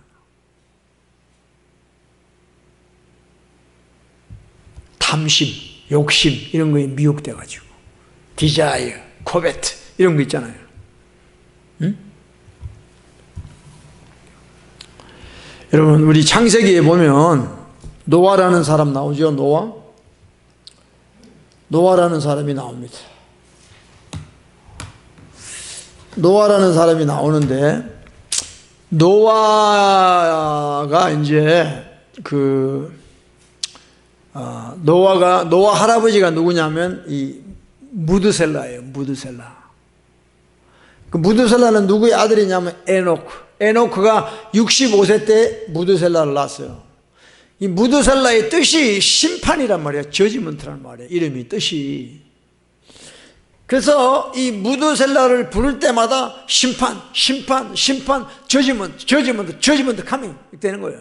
탐심, 욕심 이런 거에 미혹돼가지고 디자이어, 코베트 이런 거 있잖아요. 응? 여러분 우리 창세기에 보면 노아라는 사람 나오죠. 노아라는 사람이 나옵니다. 노아라는 사람이 나오는데 노아가 이제 노아 할아버지가 누구냐면 이 무드셀라예요. 무드셀라. 그 무드셀라는 누구의 아들이냐면 에노크가 65세 때 무드셀라를 낳았어요. 이 무드셀라의 뜻이 심판이란 말이에요. 저지먼트란 말이에요. 이름이 뜻이. 그래서 이 무드셀라를 부를 때마다 심판, 저지먼트 카밍 되는 거예요.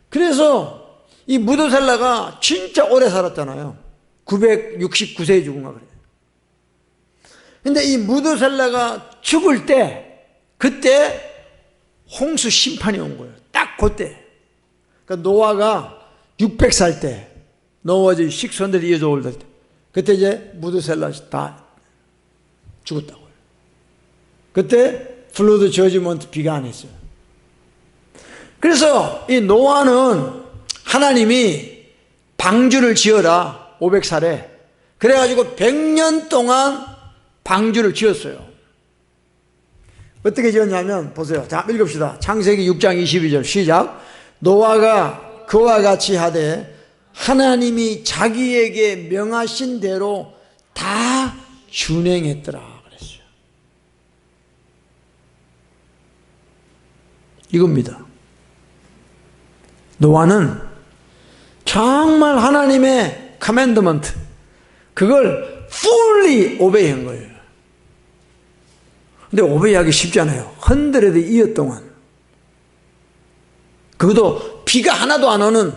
그래서 이 무드셀라가 진짜 오래 살았잖아요. 969세에 죽은 거 그래요. 근데 이 무드셀라가 죽을 때 그때 홍수 심판이 온 거예요. 딱 그때. 그러니까 노아가 600살 때 노아의 600 years old 때 그때 이제 무드셀라 다 죽었다고요. 그때 플루드 저지먼트 비가 안 했어요. 그래서 이 노아는 하나님이 방주를 지어라 500살에 그래가지고 100년 동안 방주를 지었어요. 어떻게 지었냐면 보세요. 자 읽읍시다. 창세기 6장 22절 시작. 노아가 그와 같이 하되 하나님이 자기에게 명하신 대로 다 준행했더라 그랬어요. 이겁니다. 노아는 정말 하나님의 커맨드먼트 그걸 fully obey한 거예요. 근데 오베이하기 쉽잖아요. 100 year 동안. 그것도 비가 하나도 안 오는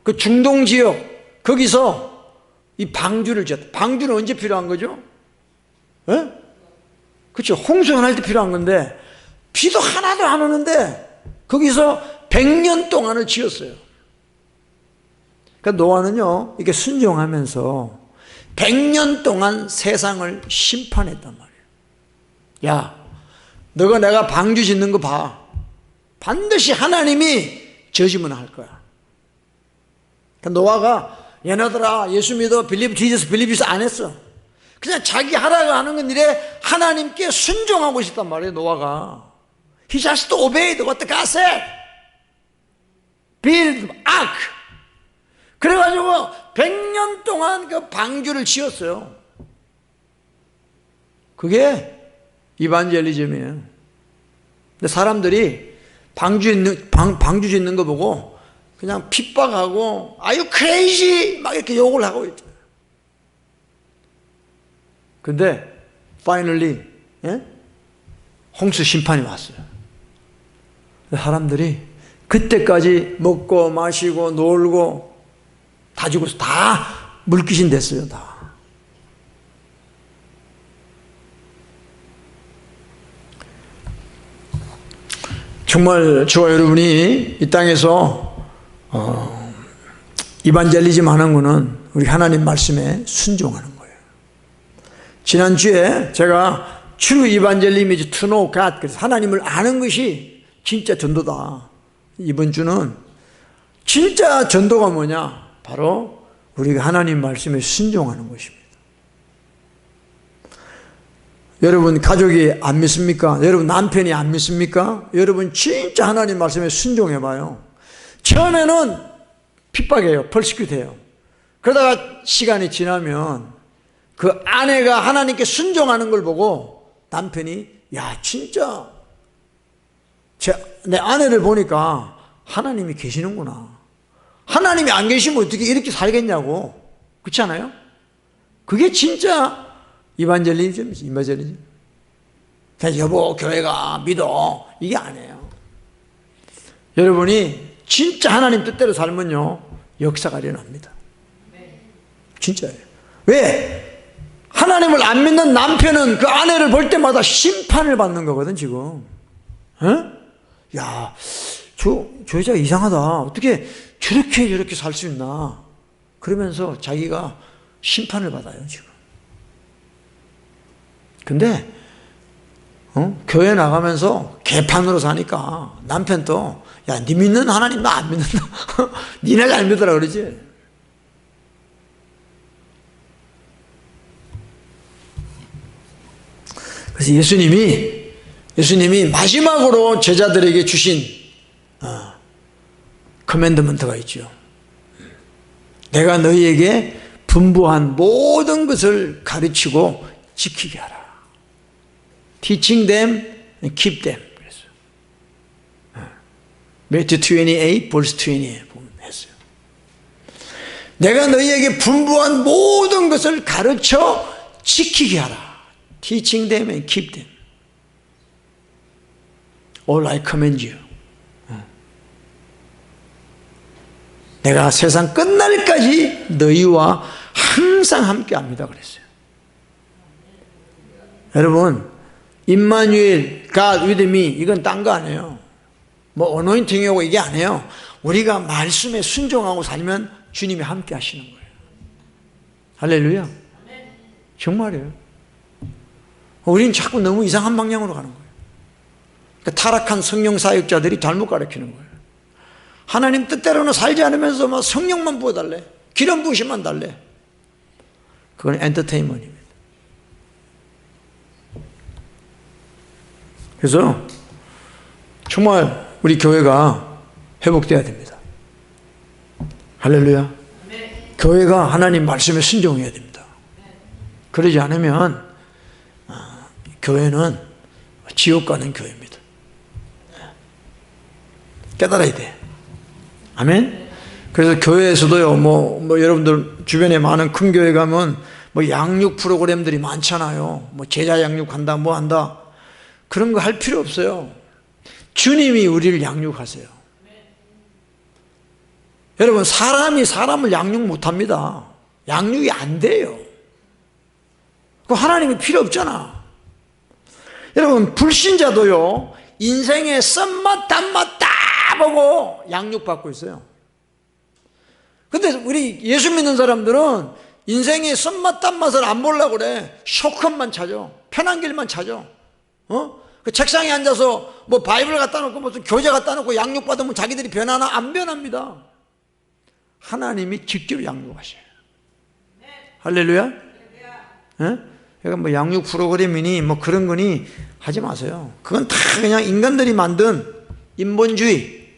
그 중동 지역 거기서 이 방주를 지었다. 방주는 언제 필요한 거죠? 예? 그렇죠. 홍수가 날 때 필요한 건데 비도 하나도 안 오는데 거기서 100년 동안을 지었어요. 그러니까 노아는요 이렇게 순종하면서 100년 동안 세상을 심판했단 말이에요. 야, 너가 내가 방주 짓는 거 봐. 반드시 하나님이 저지면 할 거야. 그러니까 노아가 얘네들아 예수 믿어 빌리브 지저스 안 했어. 그냥 자기 하라고 하는 건 이래 하나님께 순종하고 싶단 말이에요. 노아가 He just obeyed what God said. Build ark. 그래가지고 100년 동안 그 방주를 지었어요. 그게 이반젤리즘이에요. 근데 사람들이 방주 짓는 거 보고 그냥 핍박하고 Are you crazy? 막 이렇게 욕을 하고 있죠. 근데 finally 홍수 심판이 왔어요. 사람들이 그때까지 먹고 마시고 놀고 다 죽어서 다 물귀신 됐어요. 다. 정말 저와 여러분이 이 땅에서 이반젤리즘 하는 거는 우리 하나님 말씀에 순종하는 거예요. 지난주에 제가 True Evangelism is to know God, 그래서 하나님을 아는 것이 진짜 전도다. 이번 주는 진짜 전도가 뭐냐? 바로 우리가 하나님 말씀에 순종하는 것입니다. 여러분 가족이 안 믿습니까? 여러분 남편이 안 믿습니까? 여러분 진짜 하나님 말씀에 순종해봐요. 처음에는 핍박해요. persecute해요. 그러다가 시간이 지나면 그 아내가 하나님께 순종하는 걸 보고 남편이 야 진짜 내 아내를 보니까 하나님이 계시는구나. 하나님이 안 계시면 어떻게 이렇게 살겠냐고. 그렇지 않아요? 그게 진짜 이반젤리즘이지. 이반젤리즘. 그냥 여보 교회가 믿어 이게 아니에요. 여러분이 진짜 하나님 뜻대로 살면요 역사가 일어납니다. 진짜예요. 왜? 하나님을 안 믿는 남편은 그 아내를 볼 때마다 심판을 받는 거거든 지금. 야, 저 여자 이상하다. 어떻게 저렇게 살 수 있나? 그러면서 자기가 심판을 받아요 지금. 근데 교회 나가면서 개판으로 사니까 남편도 야, 네 믿는 하나님 나 안 믿는다. 니네 잘 믿으라 그러지. 그래서 예수님이 마지막으로 제자들에게 주신 커맨드먼트가 있죠. 내가 너희에게 분부한 모든 것을 가르치고 지키게 하라. Teaching them and keep them. 그랬어요. Matthew 28, verse 20에 보면 했어요. 내가 너희에게 분부한 모든 것을 가르쳐 지키게 하라. Teaching them and keep them. All I command you. 내가 세상 끝날까지 너희와 항상 함께 합니다 그랬어요. 여러분, 임마누엘, God with me, 이건 딴 거 아니에요. 뭐 어노인팅이고 이게 아니에요. 우리가 말씀에 순종하고 살면 주님이 함께 하시는 거예요. 할렐루야. 정말이에요. 우리는 자꾸 너무 이상한 방향으로 가는 거예요. 그러니까 타락한 성령 사역자들이 잘못 가르치는 거예요. 하나님 뜻대로는 살지 않으면서 막 성령만 부어달래. 기름 부으심만 달래. 그건 엔터테인먼트입니다. 그래서 정말 우리 교회가 회복돼야 됩니다. 할렐루야. 교회가 하나님 말씀에 순종해야 됩니다. 그러지 않으면 교회는 지옥 가는 교회입니다. 깨달아야 돼. 아멘. 그래서 교회에서도요, 뭐 여러분들 주변에 많은 큰 교회 가면 뭐 양육 프로그램들이 많잖아요. 뭐 제자 양육한다, 뭐 한다. 그런 거 할 필요 없어요. 주님이 우리를 양육하세요. 여러분, 사람이 사람을 양육 못 합니다. 양육이 안 돼요. 그 하나님이 필요 없잖아. 여러분, 불신자도요, 인생의 쓴맛, 단맛 다 보고 양육받고 있어요. 근데 우리 예수 믿는 사람들은 인생의 쓴맛, 단맛을 안 보려고 그래. 쇼컷만 찾아. 편한 길만 찾아. 그 책상에 앉아서 뭐 바이블 갖다 놓고 무슨 교재 갖다 놓고 양육받으면 자기들이 변하나? 안 변합니다. 하나님이 직접 양육하셔요. 할렐루야. 그러니까 뭐 양육 프로그램이니 뭐 그런 거니 하지 마세요. 그건 다 그냥 인간들이 만든 인본주의,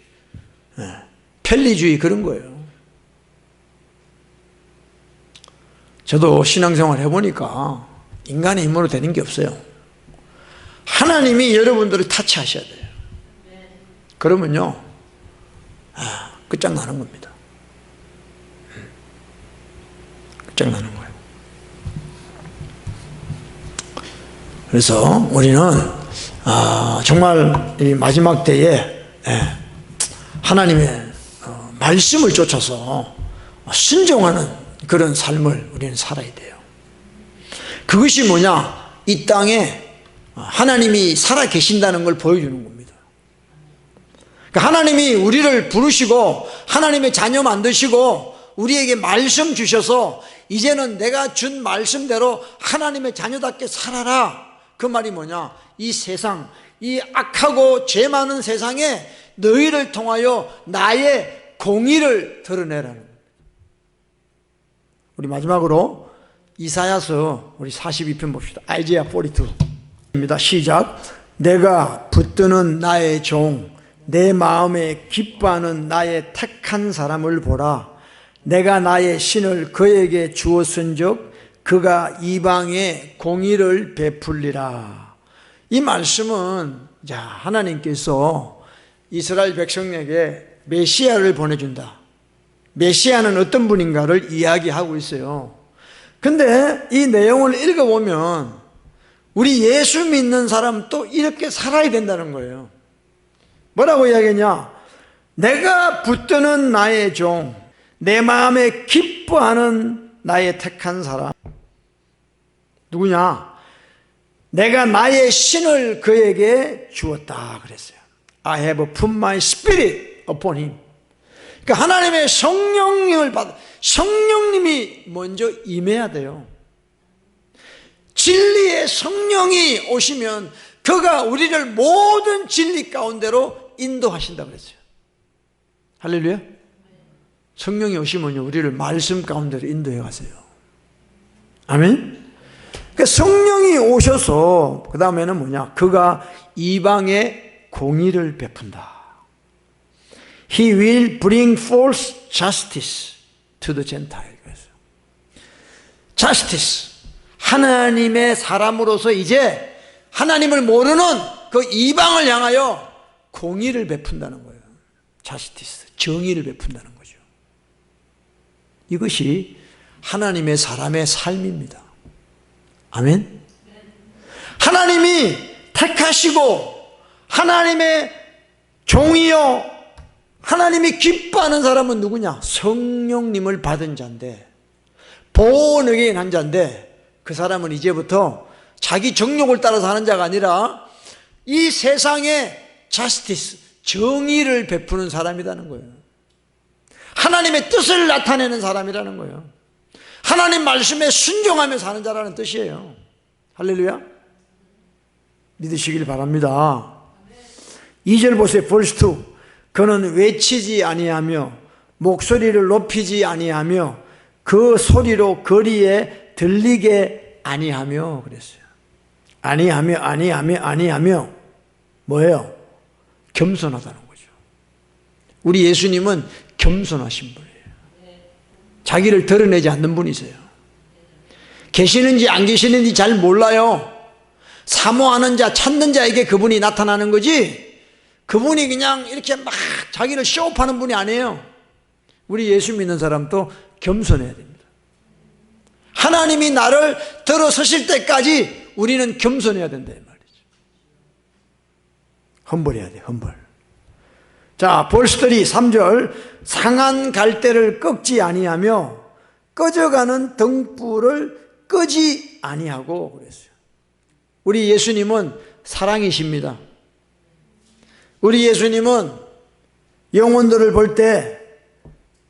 편리주의 그런 거예요. 저도 신앙생활 해보니까 인간의 힘으로 되는 게 없어요. 하나님이 여러분들을 타치하셔야 돼요. 그러면요, 끝장나는 겁니다. 끝장나는 거예요. 그래서 우리는 정말 이 마지막 때에 하나님의 말씀을 쫓아서 순종하는 그런 삶을 우리는 살아야 돼요. 그것이 뭐냐? 이 땅에 하나님이 살아 계신다는 걸 보여주는 겁니다. 그러니까 하나님이 우리를 부르시고 하나님의 자녀 만드시고 우리에게 말씀 주셔서 이제는 내가 준 말씀대로 하나님의 자녀답게 살아라. 그 말이 뭐냐? 이 세상, 이 악하고 죄 많은 세상에 너희를 통하여 나의 공의를 드러내라는 겁니다. 우리 마지막으로 이사야서 우리 42편 봅시다. 아이자야 42입니다. 시작. 내가 붙드는 나의 종, 내 마음에 기뻐하는 나의 택한 사람을 보라. 내가 나의 신을 그에게 주었은즉 그가 이방에 공의를 베풀리라. 이 말씀은 하나님께서 이스라엘 백성에게 메시아를 보내준다. 메시아는 어떤 분인가를 이야기하고 있어요. 근데 이 내용을 읽어보면 우리 예수 믿는 사람도 이렇게 살아야 된다는 거예요. 뭐라고 이야기하냐? 내가 붙드는 나의 종, 내 마음에 기뻐하는 나의 택한 사람. 누구냐? 내가 나의 신을 그에게 주었다 그랬어요. I have put my spirit upon him. 그러니까 하나님의 성령님을 받아, 성령님이 먼저 임해야 돼요. 진리의 성령이 오시면 그가 우리를 모든 진리 가운데로 인도하신다 그랬어요. 할렐루야. 성령이 오시면요, 우리를 말씀 가운데로 인도해 가세요. 아멘. 그러니까 성령이 오셔서 그 다음에는 뭐냐? 그가 이방에 공의를 베푼다. He will bring forth justice to the Gentile. justice. 하나님의 사람으로서 이제 하나님을 모르는 그 이방을 향하여 공의를 베푼다는 거예요. justice. 정의를 베푼다는 거죠. 이것이 하나님의 사람의 삶입니다. 아멘. 하나님이 택하시고 하나님의 종이요 하나님이 기뻐하는 사람은 누구냐? 성령님을 받은 자인데, 본어게인 한 자인데, 그 사람은 이제부터 자기 정욕을 따라서 하는 자가 아니라 이 세상에 justice, 정의를 베푸는 사람이라는 거예요. 하나님의 뜻을 나타내는 사람이라는 거예요. 하나님 말씀에 순종하며 사는 자라는 뜻이에요. 할렐루야. 믿으시길 바랍니다. 2절 보세요. verse 2. 그는 외치지 아니하며 목소리를 높이지 아니하며 그 소리로 거리에 들리게 아니하며 그랬어요. 아니하며 뭐예요? 겸손하다는 거죠. 우리 예수님은 겸손하신 분이에요. 자기를 드러내지 않는 분이세요. 계시는지 안 계시는지 잘 몰라요. 사모하는 자, 찾는 자에게 그분이 나타나는 거지, 그분이 그냥 이렇게 막 자기를 쇼업하는 분이 아니에요. 우리 예수 믿는 사람도 겸손해야 됩니다. 하나님이 나를 들어서실 때까지 우리는 겸손해야 된다 이 말이죠. 험벌해야 돼, 험벌. 자, 벌스들이 3절. 상한 갈대를 꺾지 아니하며 꺼져가는 등불을 끄지 아니하고 그랬어요. 우리 예수님은 사랑이십니다. 우리 예수님은 영혼들을 볼 때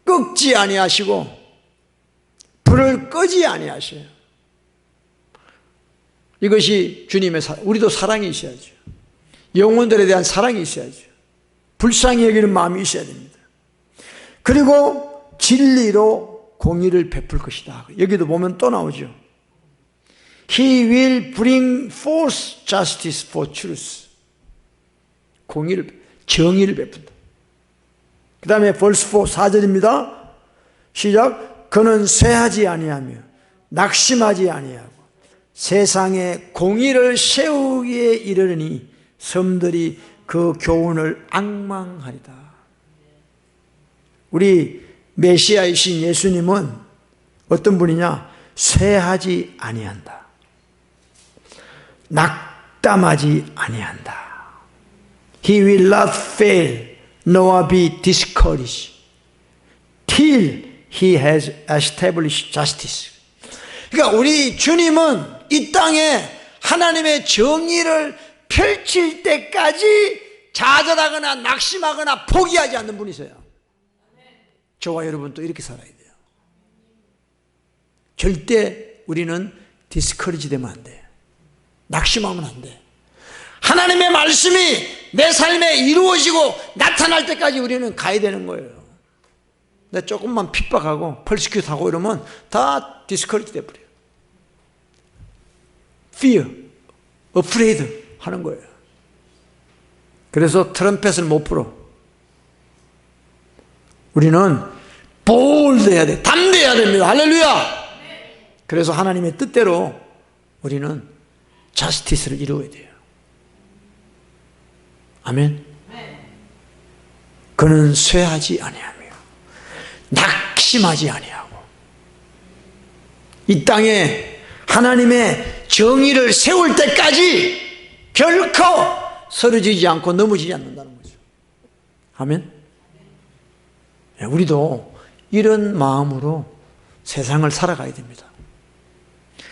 끄지 아니하시고 불을 끄지 아니하셔요. 이것이 주님의 사랑. 우리도 사랑이 있어야죠. 영혼들에 대한 사랑이 있어야죠. 불쌍히 여기는 마음이 있어야 됩니다. 그리고 진리로 공의를 베풀 것이다. 여기도 보면 또 나오죠. He will bring forth justice for truth. 공의를, 정의를 베푼다. 그 다음에 verse 4, 4절입니다. 시작. 그는 쇠하지 아니하며 낙심하지 아니하고 세상에 공의를 세우기에 이르르니 섬들이 그 교훈을 앙망하리다. 우리 메시아이신 예수님은 어떤 분이냐? 쇠하지 아니한다. 낙담하지 아니한다. He will not fail nor be discouraged till he has established justice. 그러니까 우리 주님은 이 땅에 하나님의 정의를 펼칠 때까지 좌절하거나 낙심하거나 포기하지 않는 분이세요. 저와 여러분도 이렇게 살아야 돼요. 절대 우리는 디스커리지 되면 안 돼. 낙심하면 안 돼. 하나님의 말씀이 내 삶에 이루어지고 나타날 때까지 우리는 가야 되는 거예요. 내가 조금만 핍박하고 펄스큐트하고 이러면 다 디스커리지 돼버려요. Fear, afraid 하는 거예요. 그래서 트럼펫을 못 불어. 우리는 볼드해야 돼. 담대해야 됩니다. 할렐루야. 그래서 하나님의 뜻대로 우리는 자스티스를 이루어야 돼요. 아멘. 그는 쇠하지 아니하며 낙심하지 아니하고 이 땅에 하나님의 정의를 세울 때까지 결코 쓰러지지 않고 넘어지지 않는다는 거죠. 아멘. 우리도 이런 마음으로 세상을 살아가야 됩니다.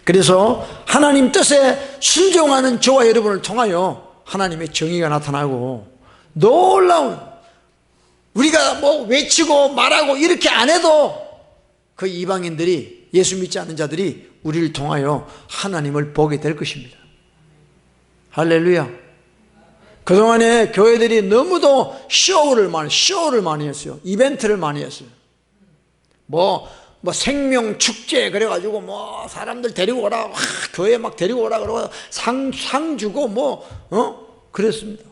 그래서 하나님 뜻에 순종하는 저와 여러분을 통하여 하나님의 정의가 나타나고, 놀라운, 우리가 뭐 외치고 말하고 이렇게 안 해도 그 이방인들이, 예수 믿지 않는 자들이 우리를 통하여 하나님을 보게 될 것입니다. 할렐루야. 그동안에 교회들이 너무도 쇼를 많이 했어요. 이벤트를 많이 했어요. 뭐 생명 축제 그래가지고 뭐 사람들 데리고 오라, 교회 막 데리고 오라 그러고 상 주고 그랬습니다.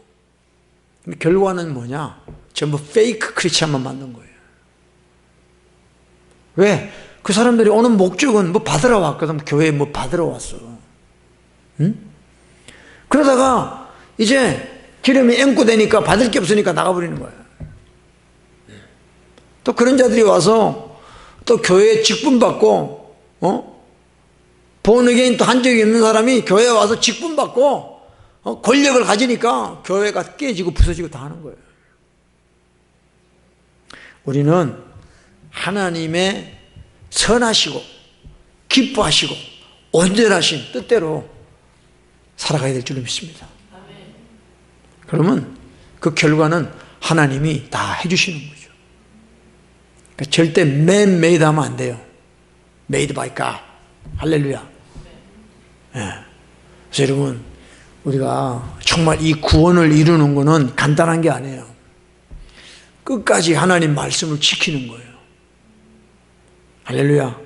결과는 뭐냐? 전부 페이크 크리스찬만 만든 거예요. 왜? 그 사람들이 오는 목적은 뭐 받으러 왔거든. 교회에 뭐 받으러 왔어. 응? 그러다가 이제 기름이 앵꼬되니까 받을 게 없으니까 나가버리는 거예요. 또 그런 자들이 와서 또 교회에 직분받고, 본어게인 또 한 적이 없는 사람이 교회에 와서 직분받고, 권력을 가지니까 교회가 깨지고 부서지고 다 하는 거예요. 우리는 하나님의 선하시고 기뻐하시고 온전하신 뜻대로 살아가야 될 줄로 믿습니다. 그러면 그 결과는 하나님이 다 해주시는 거죠. 그러니까 절대 man-made 하면 안 돼요. Made by God. 할렐루야. 네. 그래서 여러분, 우리가 정말 이 구원을 이루는 것은 간단한 게 아니에요. 끝까지 하나님 말씀을 지키는 거예요. 할렐루야.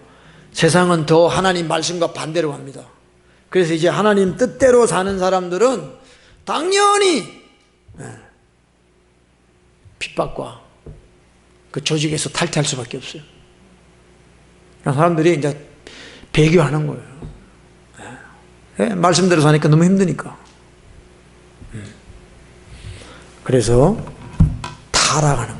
세상은 더 하나님 말씀과 반대로 갑니다. 그래서 이제 하나님 뜻대로 사는 사람들은 당연히 핍박과 그 조직에서 탈퇴할 수밖에 없어요. 사람들이 이제 배교하는 거예요. 말씀대로 사니까 너무 힘드니까. 그래서 타락하는 거예요.